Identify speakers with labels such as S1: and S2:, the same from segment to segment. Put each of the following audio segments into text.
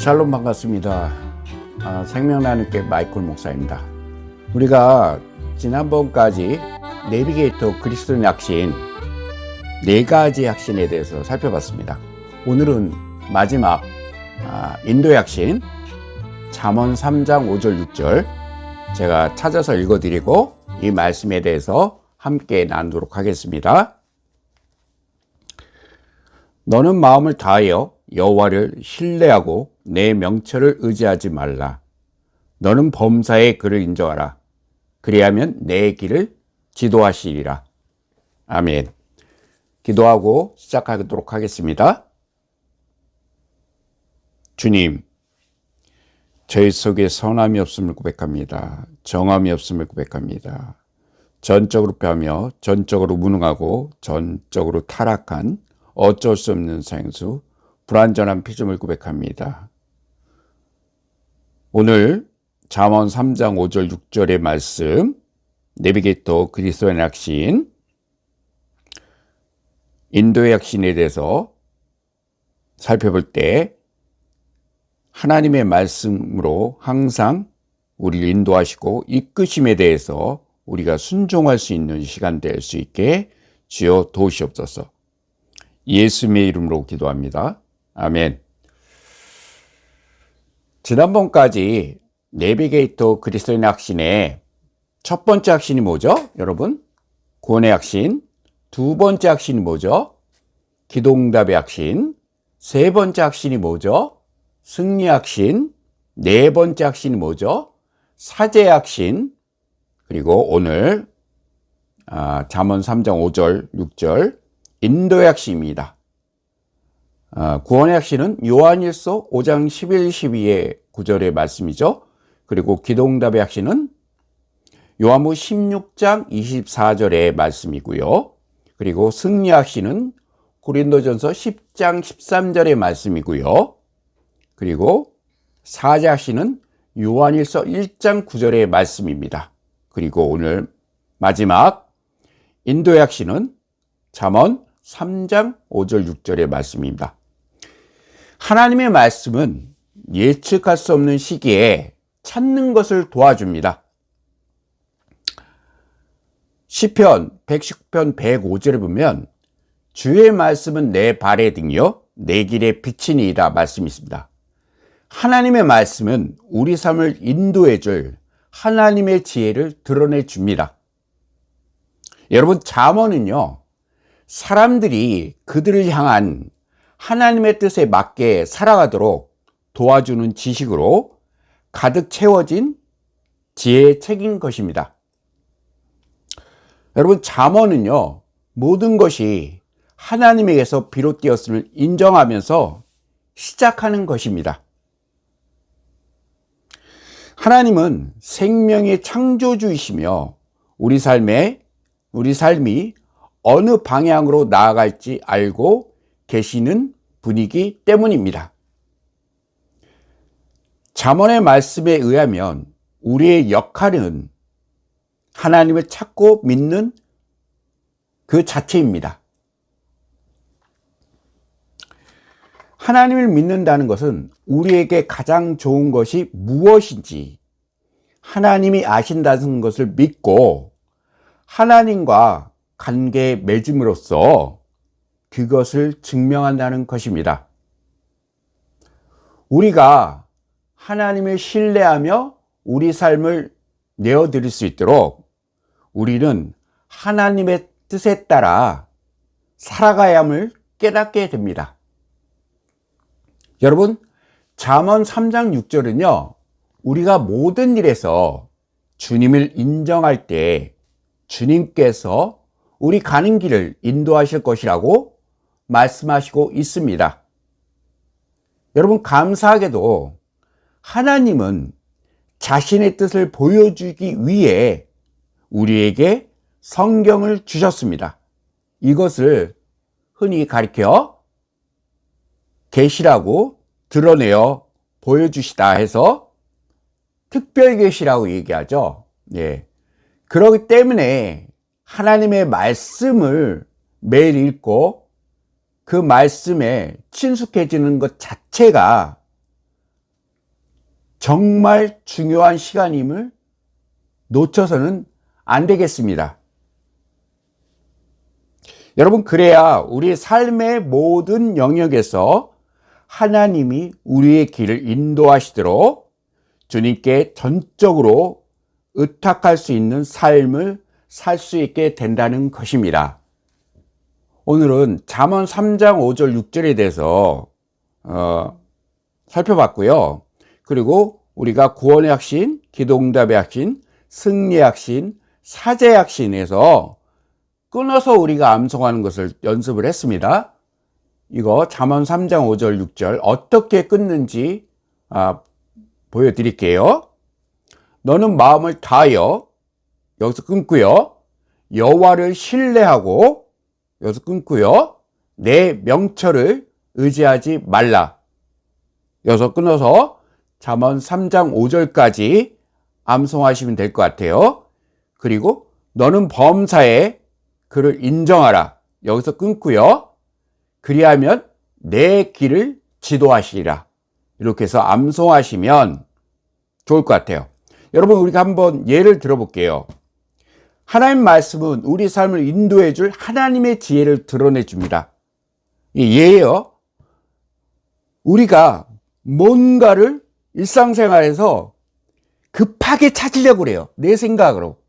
S1: 샬롬 반갑습니다. 생명나눔교회 마이클 목사입니다. 우리가 지난번까지 내비게이터 그리스도인의 확신 4가지 확신에 대해서 살펴봤습니다. 오늘은 마지막 인도의 확신 잠언 3장 5절 6절 제가 찾아서 읽어드리고 이 말씀에 대해서 함께 나누도록 하겠습니다. 너는 마음을 다하여 여호와를 신뢰하고 내 명철을 의지하지 말라. 너는 범사의 그를 인정하라. 그리하면 내 길을 지도하시리라. 아멘. 기도하고 시작하도록 하겠습니다. 주님, 저희 속에 선함이 없음을 고백합니다. 정함이 없음을 고백합니다. 전적으로 패하며 전적으로 무능하고 전적으로 타락한 어쩔 수 없는 생수, 불완전한 피조물 고백합니다. 오늘 잠언 3장 5절 6절의 말씀, 내비게이터 그리스도인의 확신, 인도의 확신에 대해서 살펴볼 때 하나님의 말씀으로 항상 우리를 인도하시고 이끄심에 대해서 우리가 순종할 수 있는 시간 될 수 있게 주여 도우시옵소서. 예수님의 이름으로 기도합니다. 아멘. 지난번까지 내비게이터 그리스도인의 확신의 첫 번째 확신이 뭐죠? 여러분, 구원의 확신. 두 번째 확신이 뭐죠? 기도응답의 확신. 세 번째 확신이 뭐죠? 승리 확신. 네 번째 확신이 뭐죠? 사죄 확신. 그리고 오늘 잠언 3장 5절 6절 인도의 확신입니다. 구원의 확신은 요한일서 5장 11, 12의 9절의 말씀이죠. 그리고 기도응답의 확신은 요한복음 16장 24절의 말씀이고요. 그리고 승리 확신은 고린도전서 10장 13절의 말씀이고요. 그리고 사죄 확신은 요한일서 1장 9절의 말씀입니다. 그리고 오늘 마지막 인도의 확신은 잠언 3장 5절 6절의 말씀입니다. 하나님의 말씀은 예측할 수 없는 시기에 찾는 것을 도와줍니다. 시편 119편 105절에 보면 주의 말씀은 내 발의 등이요 내 길의 빛이니이다 말씀이 있습니다. 하나님의 말씀은 우리 삶을 인도해 줄 하나님의 지혜를 드러내 줍니다. 여러분, 잠언은요 사람들이 그들을 향한 하나님의 뜻에 맞게 살아가도록 도와주는 지식으로 가득 채워진 지혜의 책인 것입니다. 여러분, 잠언은요 모든 것이 하나님에게서 비롯되었음을 인정하면서 시작하는 것입니다. 하나님은 생명의 창조주이시며 우리 삶이 어느 방향으로 나아갈지 알고 계시는 분이기 때문입니다. 잠언의 말씀에 의하면 우리의 역할은 하나님을 찾고 믿는 그 자체입니다. 하나님을 믿는다는 것은 우리에게 가장 좋은 것이 무엇인지 하나님이 아신다는 것을 믿고 하나님과 관계에 맺음으로써 그것을 증명한다는 것입니다. 우리가 하나님을 신뢰하며 우리 삶을 내어드릴 수 있도록 우리는 하나님의 뜻에 따라 살아가야 함을 깨닫게 됩니다. 여러분, 잠언 3장 6절은요 우리가 모든 일에서 주님을 인정할 때 주님께서 우리 가는 길을 인도하실 것이라고 말씀하시고 있습니다. 여러분, 감사하게도 하나님은 자신의 뜻을 보여주기 위해 우리에게 성경을 주셨습니다. 이것을 흔히 가리켜 계시라고 드러내어 보여주시다 해서 특별 계시라고 얘기하죠. 그렇기 때문에 하나님의 말씀을 매일 읽고 그 말씀에 친숙해지는 것 자체가 정말 중요한 시간임을 놓쳐서는 안 되겠습니다. 여러분, 그래야 우리 삶의 모든 영역에서 하나님이 우리의 길을 인도하시도록 주님께 전적으로 의탁할 수 있는 삶을 살 수 있게 된다는 것입니다. 오늘은 잠언 3장 5절 6절에 대해서 살펴봤고요. 그리고 우리가 구원의 확신, 기도응답의 확신, 승리의 확신, 사제의 확신에서 끊어서 우리가 암송하는 것을 연습을 했습니다. 이거 잠언 3장 5절 6절 어떻게 끊는지 보여드릴게요. 너는 마음을 다하여, 여기서 끊고요. 여호와를 신뢰하고, 여기서 끊고요. 내 명철을 의지하지 말라. 여기서 끊어서 잠언 3장 5절까지 암송하시면 될 것 같아요. 그리고 너는 범사에 그를 인정하라. 여기서 끊고요. 그리하면 내 길을 지도하시리라. 이렇게 해서 암송하시면 좋을 것 같아요. 여러분, 우리가 한번 예를 들어볼게요. 하나님 말씀은 우리 삶을 인도해 줄 하나님의 지혜를 드러내 줍니다. 이 예예요. 우리가 뭔가를 일상생활에서 급하게 찾으려고 그래요. 내 생각으로.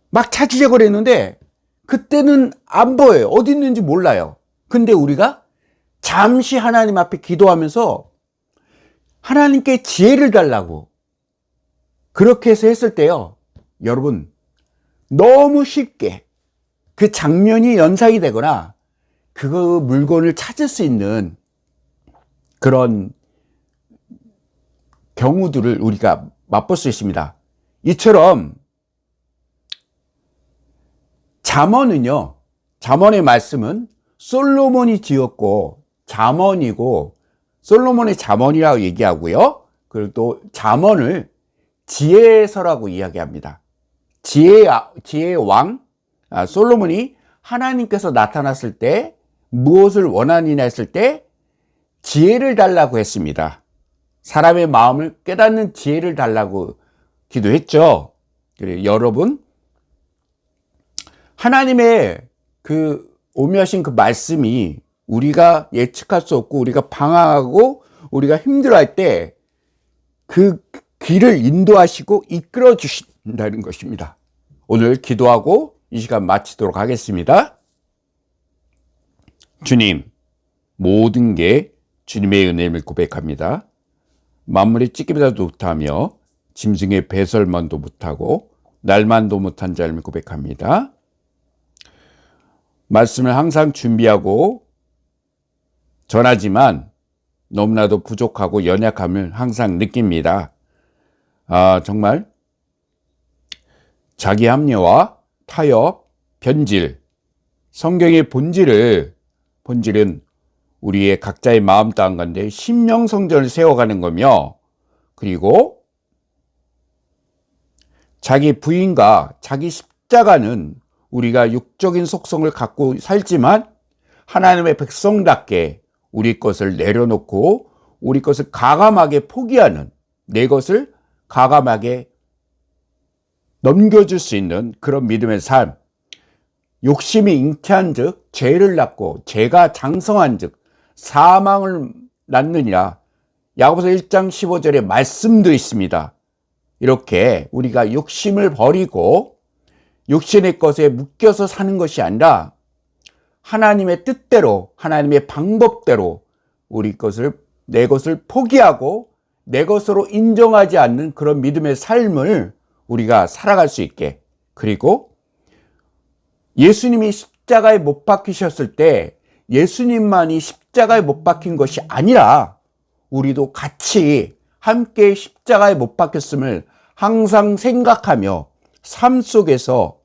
S1: 막 찾으려고 그랬는데 그때는 안 보여요. 어디 있는지 몰라요. 근데 우리가 잠시 하나님 앞에 기도하면서 하나님께 지혜를 달라고 그렇게 해서 했을 때요, 여러분, 너무 쉽게 그 장면이 연상이 되거나 그 물건을 찾을 수 있는 그런 경우들을 우리가 맛볼 수 있습니다. 이처럼 잠언은요, 잠언의 말씀은 솔로몬이 지었고 잠언이고, 솔로몬의 잠언이라고 얘기하고요. 그리고 또 잠언을 지혜서라고 이야기합니다. 지혜의 왕 솔로몬이 하나님께서 나타났을 때 무엇을 원하느냐 했을 때 지혜를 달라고 했습니다. 사람의 마음을 깨닫는 지혜를 달라고 기도했죠. 그래요. 여러분, 하나님의 그 오묘하신 그 말씀이 우리가 예측할 수 없고 우리가 방황하고 우리가 힘들어할 때 그 길을 인도하시고 이끌어 주신다는 것입니다. 오늘 기도하고 이 시간 마치도록 하겠습니다. 주님, 모든 게 주님의 은혜임을 고백합니다. 만물이 찢기보다도 못하며 짐승의 배설만도 못하고 날만도 못한 자임을 고백합니다. 말씀을 항상 준비하고 전하지만 너무나도 부족하고 연약함을 항상 느낍니다. 정말 자기 합리화, 타협, 변질, 성경의 본질은 우리의 각자의 마음 땅 가운데 심령성전을 세워가는 거며, 그리고 자기 부인과 자기 십자가는 우리가 육적인 속성을 갖고 살지만 하나님의 백성답게 우리 것을 내려놓고 우리 것을 가감하게 포기하는, 내 것을 가감하게 넘겨줄 수 있는 그런 믿음의 삶. 욕심이 잉태한 즉 죄를 낳고 죄가 장성한 즉 사망을 낳느니라. 야고보서 1장 15절에 말씀도 있습니다. 이렇게 우리가 욕심을 버리고 육신의 것에 묶여서 사는 것이 아니라 하나님의 뜻대로, 하나님의 방법대로 내 것을 포기하고 내 것으로 인정하지 않는 그런 믿음의 삶을 우리가 살아갈 수 있게, 그리고 예수님이 십자가에 못 박히셨을 때 예수님만이 십자가에 못 박힌 것이 아니라 우리도 같이 함께 십자가에 못 박혔음을 항상 생각하며 삶 속에서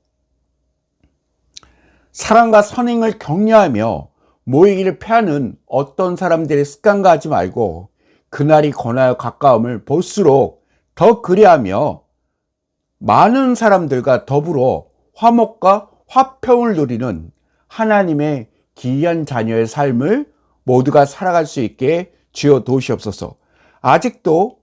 S1: 사랑과 선행을 격려하며 모이기를 패하는 어떤 사람들의 습관과 하지 말고 그날이 권하여 가까움을 볼수록 더 그리하며 많은 사람들과 더불어 화목과 화평을 누리는 하나님의 기이한 자녀의 삶을 모두가 살아갈 수 있게 주여 도우시옵소서. 아직도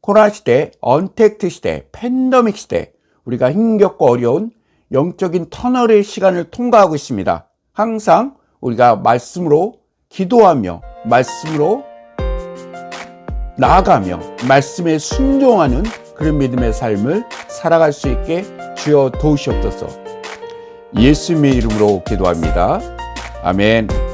S1: 코로나 시대, 언택트 시대, 팬데믹 시대, 우리가 힘겹고 어려운 영적인 터널의 시간을 통과하고 있습니다. 항상 우리가 말씀으로 기도하며 말씀으로 나아가며 말씀에 순종하는 그런 믿음의 삶을 살아갈 수 있게 주여 도우시옵소서. 예수님의 이름으로 기도합니다. 아멘.